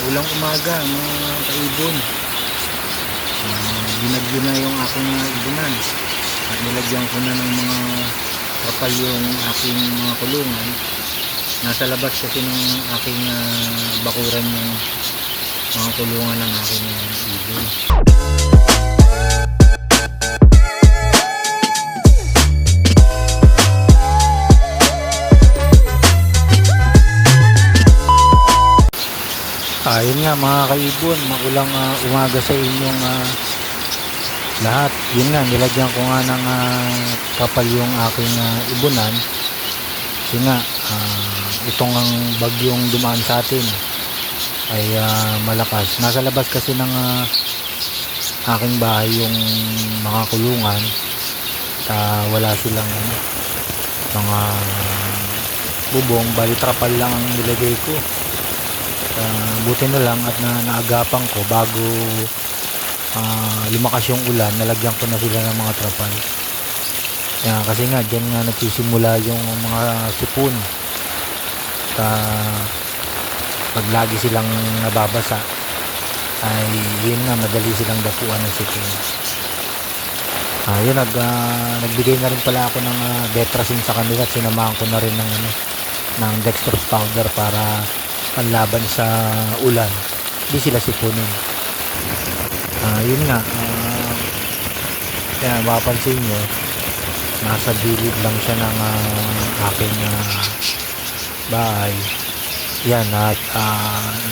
Ulang umaga mga kaibon. Binagyo na yung aking ibunan at nilagyan ko na ng mga kapal yung aking mga kulungan. Nasa labas kasi ng aking bakuran yung mga kulungan ng aking ibon. Ayun nga mga kaibon, magulang umaga sa inyong lahat. Yun nga, nilagyan ko nga ng kapal yung aking ibunan. Kasi nga, itong ang bagyong dumaan sa atin ay malakas. Nasa labas kasi ng aking bahay yung mga kulungan. Wala silang mga bubong, bali trapal lang ang nilagay ko. Buti na lang at naagapan ko bago lumakas yung ulan, nalagyan ko na sila ng mga trapal. Kasi nga dyan nga nagsisimula yung mga sipon. Pag lagi silang nababasa ay yun nga, madali silang dapuan ng sipon. Yun, nagbigay na rin pala ako ng Detracin sa kanila at sinamahan ko na rin ng dextrose powder para panlaban sa ulan, di sila sipunin. Yun nga, kaya mapapansin nyo, nasa gilid lang siya ng aking bahay. Yan, at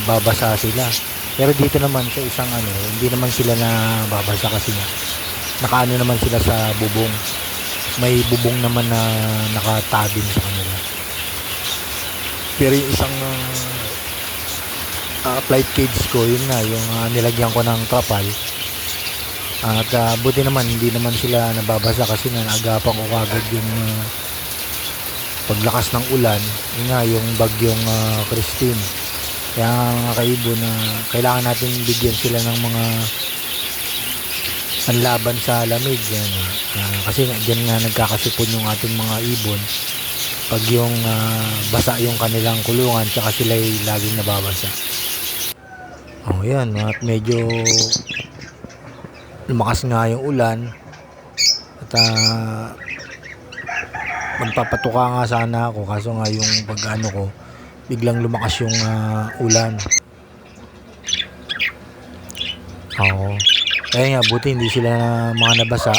babasa sila. Pero dito naman sa isang hindi naman sila na babasa kasi nga nakaano naman sila sa bubong. May bubong naman na nakatabing sa kanila. Pero yung isang flight cage ko, yun nga yung nilagyan ko ng trapal. At buti naman hindi naman sila nababasa kasi nga naagapan ko kagad yung paglakas ng ulan. Yun nga yung bagyong Christine. Kaya mga kaibon na kailangan natin bigyan sila ng mga panlaban sa lamig. Yan, kasi dyan nga nagkakasipon yung ating mga ibon pag yung basa yung kanilang kulungan, tsaka sila laging nababasa. Yan, at medyo lumakas nga yung ulan at magpapatuka nga sana ako, kaso nga yung pag ko biglang lumakas yung ulan. Kaya nga buti hindi sila mga nabasa.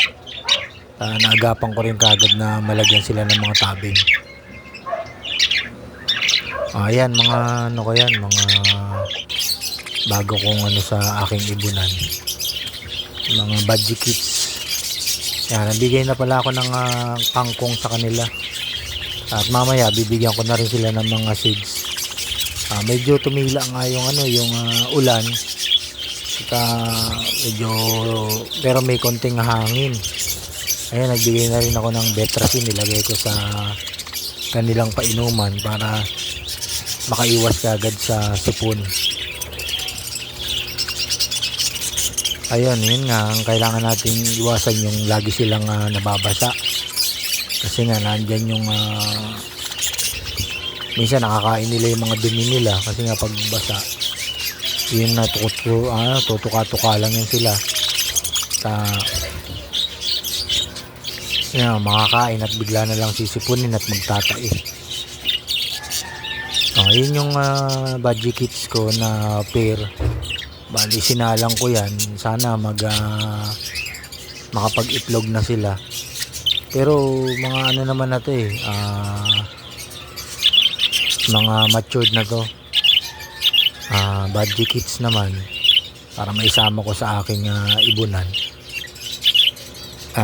Naagapan ko rin kagad na malagyan sila ng mga tabing. Ayan, mga mga bago kong sa aking ibunan, mga budgie kits. Yan, nabigay na pala ako ng kangkong sa kanila at mamaya bibigyan ko na rin sila ng mga seeds. Medyo tumila nga yung yung ulan at medyo, pero may konting hangin. Ayan, nagbigay na rin ako ng Detracin, nilagay ko sa kanilang painuman para makaiwas kagad sa sipon. Ayun, yun nga, ang kailangan natin iwasan yung lagi silang nababasa. Kasi nga, nandyan yung minsan nakakain nila yung mga dumi nila. Kasi nga pagbasa, yun na, tutuka-tuka lang yun sila. Makakain at bigla na lang sisipunin at magtatai. Yun yung budgie kits ko na pair. Bali, sinalang ko yan. Sana makapag-itlog na sila. Pero mga naman na to mga matured na to. Budgie kits naman para maisama ko sa aking ibunan.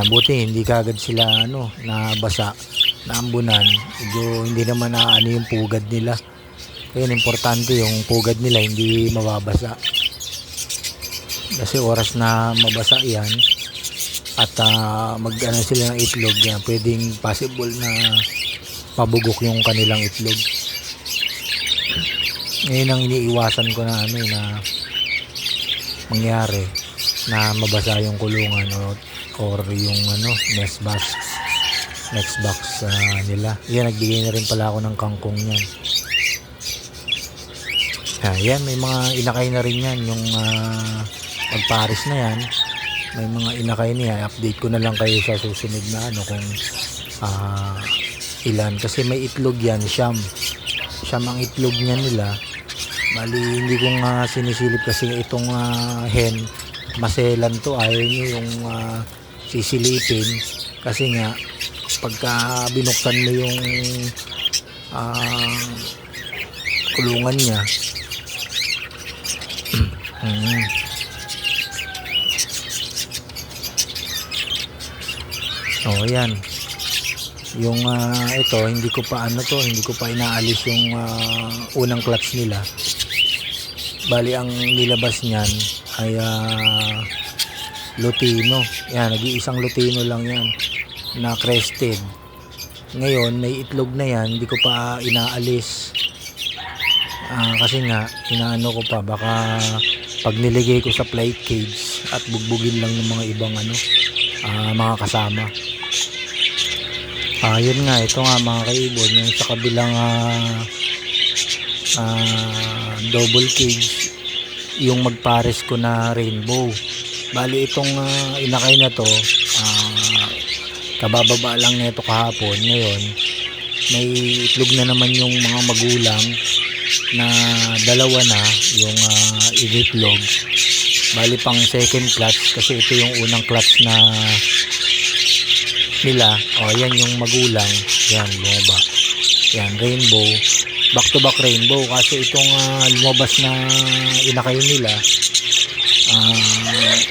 Buti hindi kagad sila nabasa, naambunan. Medyo hindi naman yung pugad nila. Kaya importante yung pugad nila hindi mababasa. Kasi oras na mabasa yan at sila ng itlog, yan, pwedeng possible na mabugok yung kanilang itlog. Ngayon ang iniiwasan ko na mangyari na mabasa yung kulungan or yung nest box nila. Yan, nagbigay na rin pala ako ng kangkong yan. Yan, may mga inakay na rin yan. Yung magpares na yan. May mga inakay niya. Update ko na lang kayo sa susunod na ano kung ilan. Kasi may itlog yan, siyam. Siyam ang itlog niya nila. Bali, hindi ko nga sinisilip kasi itong hen. Maselan to. Ayaw nyo yung sisilipin. Kasi nga, pagka binuksan mo yung kulungan niya, oh yan yung ito hindi ko pa hindi ko pa inaalis yung unang clutch nila. Bali ang nilabas niyan ay Lutino. Yan, nag-iisang Lutino lang yan na crested. Ngayon may itlog na yan, hindi ko pa inaalis kasi nga inaano ko pa, baka pag niligay ko sa plate cage at bugbugin lang ng mga ibang mga kasama. Yun nga, ito nga mga kaibon, yung sa kabilang double cage, yung magpares ko na rainbow. Bali itong inakay na to, kabababa lang nito kahapon. Ngayon may itlog na naman yung mga magulang na dalawa na yung initlog. Bali pang second clutch kasi ito yung unang clutch na nila. Yan yung magulang, yan bumaba, yan rainbow, back to back rainbow. Kasi itong lumabas na inakay nila,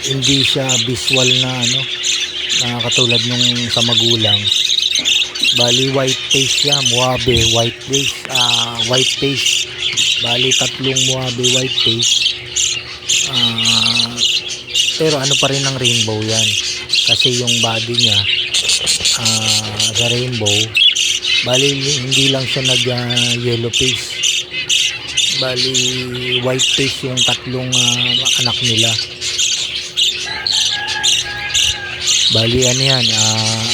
hindi siya visual na na katulad nung sa magulang. Bali white face siya, Moabe white face, white face. Bali tatlong Moabe white face, pero pa rin ang rainbow yan kasi yung body niya sa rainbow. Bali hindi lang siya nag yellow face. Bali white face yung tatlong anak nila. Bali yan,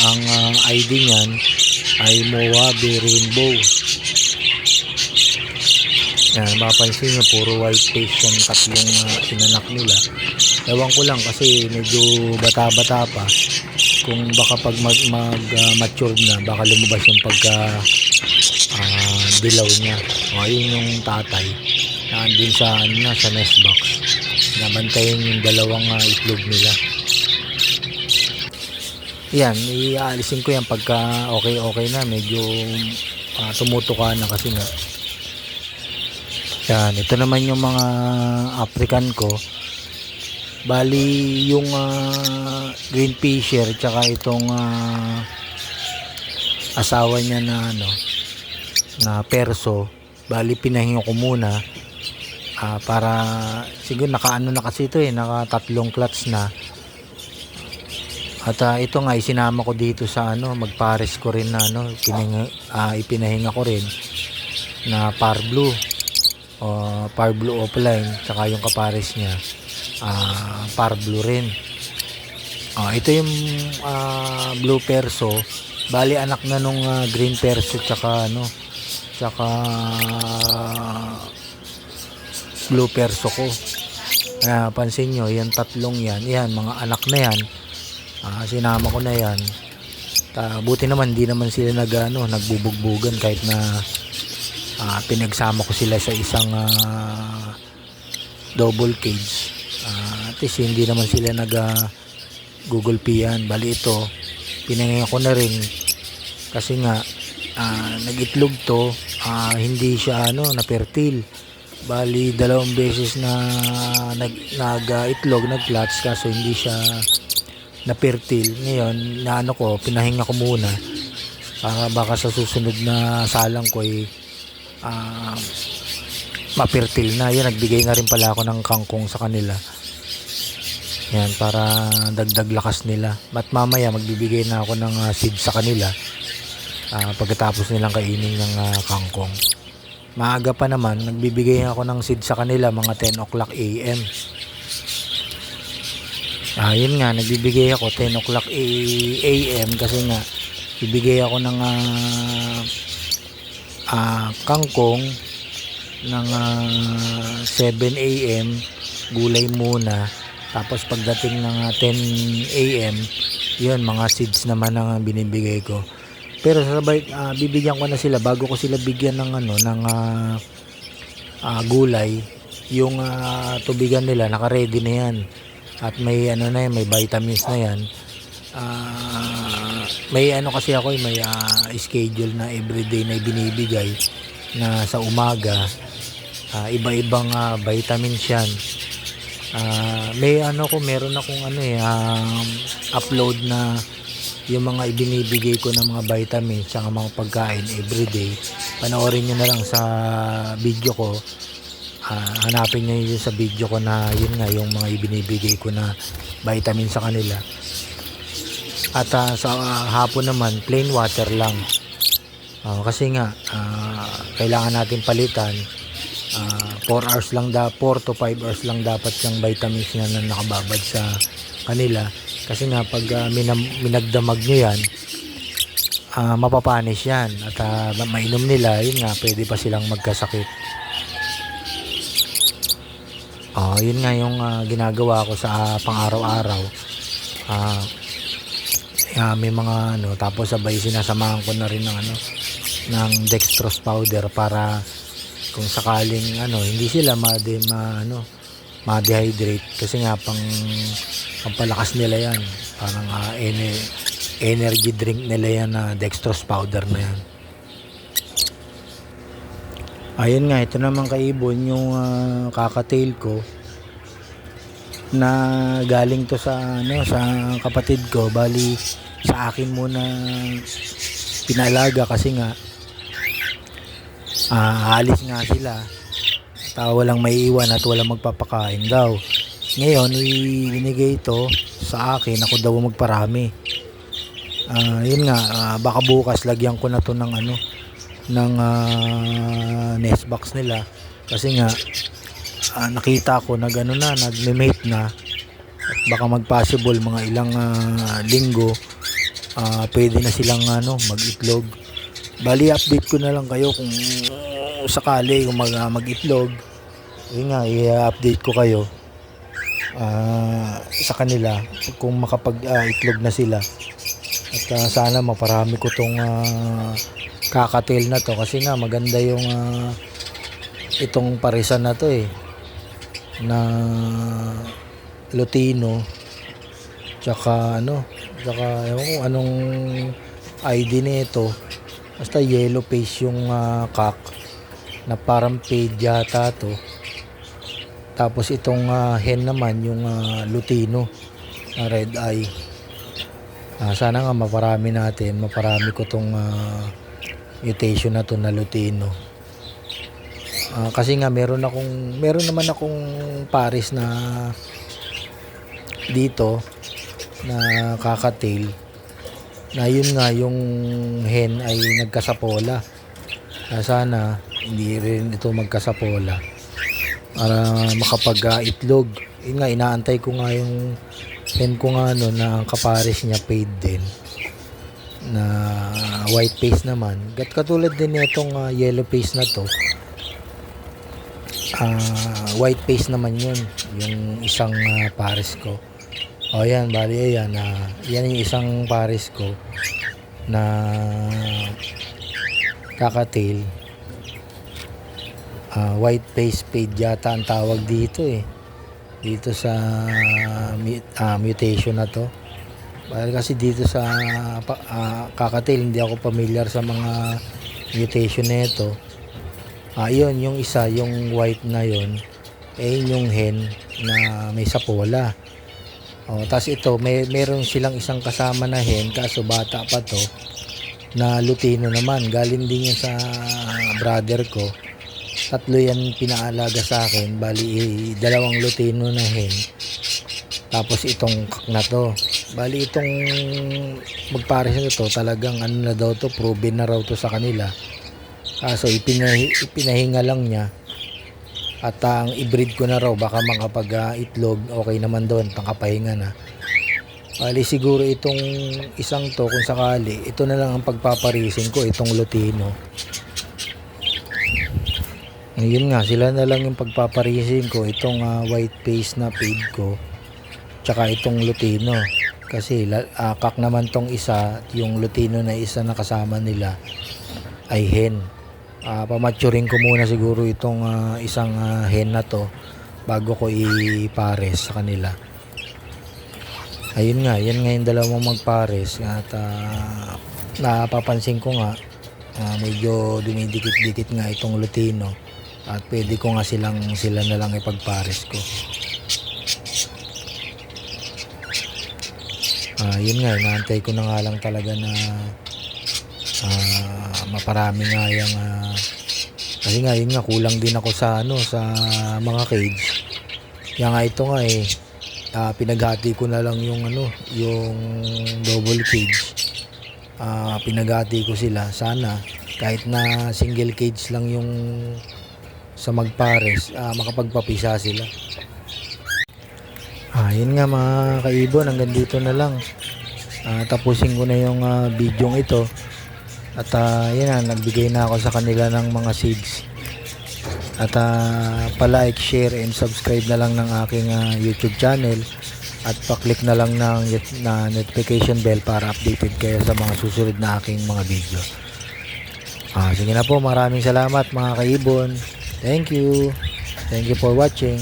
ang ID niyan ay Moabe rainbow. Yan, mapapansin nyo puro white face yung tatlong inanak nila. Ewan ko lang kasi medyo bata-bata pa, kung baka pag mature na baka lumabas yung pagka dilaw niya. Ayun yung tatay na andun sa sa nest box, nabantayin yung dalawang itlog nila. Yan, iaalisin ko yan pagka okay na, medyo tumutuka na kasi nga. Yan, ito naman yung mga African ko. Bali yung green fisher tsaka itong asawa niya na na perso, bali pinahinga ko muna para siguro nakaano na kasi ito naka tatlong clutch na. At ito nga isinama ko dito sa magpares ko rin na ipinahinga ko rin na par blue offline, tsaka yung kapares niya par blue rin. Ito yung blue perso, bali anak na nung green perso tsaka tsaka blue perso ko. Pansin nyo yan, tatlong yan mga anak na yan. Sinama ko na yan. Buti naman hindi naman sila nagbubugbugan kahit na pinagsama ko sila sa isang double cage. At least hindi naman sila Google P-yan. Bali ito pinangyayan ko na rin kasi nga nag-itlog to, hindi siya na-fertile. Bali dalawang beses na nag-itlog, nag-clutch, kaso hindi siya na-fertile. Ngayon pinahinga ko muna para baka sa susunod na salang ko ma-fertile na. Yan, nagbigay na rin pala ako ng kangkong sa kanila. Yan, para dagdag lakas nila. At mamaya magbibigay na ako ng seed sa kanila pagkatapos nilang kainin ng kangkong. Maaga pa naman, nagbibigay ako ng seed sa kanila mga 10 o'clock AM. Yun nga, nagbibigay ako 10 o'clock AM kasi nga bibigay ako ng kangkong ng 7 a.m. gulay muna, tapos pagdating ng 10 a.m. yun, mga seeds naman ang binibigay ko. Pero sabay bibigyan ko na sila bago ko sila bigyan ng gulay. Yung tubigan nila naka-ready na yan, at may na yan, may vitamins na yan. May kasi ako, may schedule na everyday na ibinibigay na sa umaga, iba-ibang vitamins yan. Meron akong upload na yung mga ibinibigay ko ng mga vitamins sa mga pagkain everyday. Panoorin nyo na lang sa video ko. Hanapin nyo yun sa video ko na yun nga, yung mga ibinibigay ko na vitamin sa kanila. At sa hapon naman, plain water lang. Kasi nga, kailangan natin palitan. 4 to 5 hours lang dapat yung vitamins niya na nakababad sa kanila. Kasi nga, pag minagdamag nyo yan, mapapanis yan. At mainom nila, yun nga, pwede pa silang magkasakit. Yun nga yung ginagawa ko sa pang-araw-araw. May mga tapos sabay sinasamahan ko na rin ng dextrose powder para kung sakaling hindi sila ma-dehydrate, kasi nga pampalakas nila yan, parang energy drink nila yan na dextrose powder na yan. Ayun nga, ito naman kaibon yung kakatail ko na galing to sa kapatid ko. Bali sa akin muna pinalaga kasi nga alis nga sila at walang maiiwan at walang magpapakain daw. Ngayon ibinigay ito sa akin, ako daw magparami. Yun nga, baka bukas lagyan ko na to ng nest box nila, kasi nga nakita ko nagme-mate na, at baka mag-possible mga ilang linggo pwede na silang mag-itlog. Bali update ko na lang kayo kung sakali kung mag-itlog. Yun nga, i-update ko kayo sa kanila kung makapag-itlog na sila. At sana maparami ko tong kakatail na to, kasi nga maganda yung itong parisan na to na Lutino, tsaka ewan ko anong ID nito, basta yellow face yung cock na parang paid yata to. Tapos itong hen naman yung Lutino na red eye. Sana nga maparami ko tong mutation na to na Lutino. Kasi nga meron naman akong pares na dito na kakatail na yun nga, yung hen ay nagkasapola. Sana hindi rin ito magkasapola para makapag-itlog. Yun nga, inaantay ko nga yung hen ko nga na ang kapares niya paid din na white face naman. Katulad din nitong yellow face na to. White face naman yun, yung isang pares ko. Yan, bali yan yung isang pares ko na kakatail. White face paid yata ang tawag dito dito sa mutation na to. Kasi dito sa kakatail hindi ako familiar sa mga mutation na ito. Yun yung isa, yung white na yun, yung hen na may sapola. Tapos ito, meron silang isang kasama na hen, kaso bata pa to, na Lutino naman. Galing din yan sa brother ko. 3 yan pinaalaga sa akin. Bali 2 Lutino na hen, tapos itong kak na to. Bali itong magpares na to, talagang na daw to, proven na raw to sa kanila. Kaso ipinahinga lang niya. At ang i-breed ko na raw, baka makapag-itlog, okay naman doon, pangkapahinga na. Bali siguro itong isang to, kung sakali, ito na lang ang pagpaparisin ko, itong Lutino. Ngayon nga, sila na lang yung pagpaparisin ko. Itong white face na feed ko. Tsaka itong lutino. Kasi kak naman tong isa, yung lutino na isa na kasama nila ay hen. Pamaturing ko muna siguro itong isang hen na to bago ko ipares sa kanila. Ayun nga, yan nga yung dalawang magpares at napapansin ko nga medyo dumidikit-dikit nga itong lutino at pwede ko nga sila na lang ipagpares ko. Yun nga, inaantay ko na nga lang talaga na maparami nga yung kasi nga yun nga, kulang din ako sa sa mga cage. Kaya nga ito nga pinaghati ko na lang yung yung double cage. Pinaghati ko sila, sana kahit na single cage lang yung sa magpares, makapagpapisa sila. Yun nga mga kaibon, hanggang dito na lang. Tapusin ko na yung video ito. At yun na, nagbigay na ako sa kanila ng mga seeds. At pa-like, share, and subscribe na lang ng aking YouTube channel. At pa-click na lang ng notification bell para updated kayo sa mga susunod na aking mga video. Sige na po, maraming salamat mga kaibon. Thank you. Thank you for watching.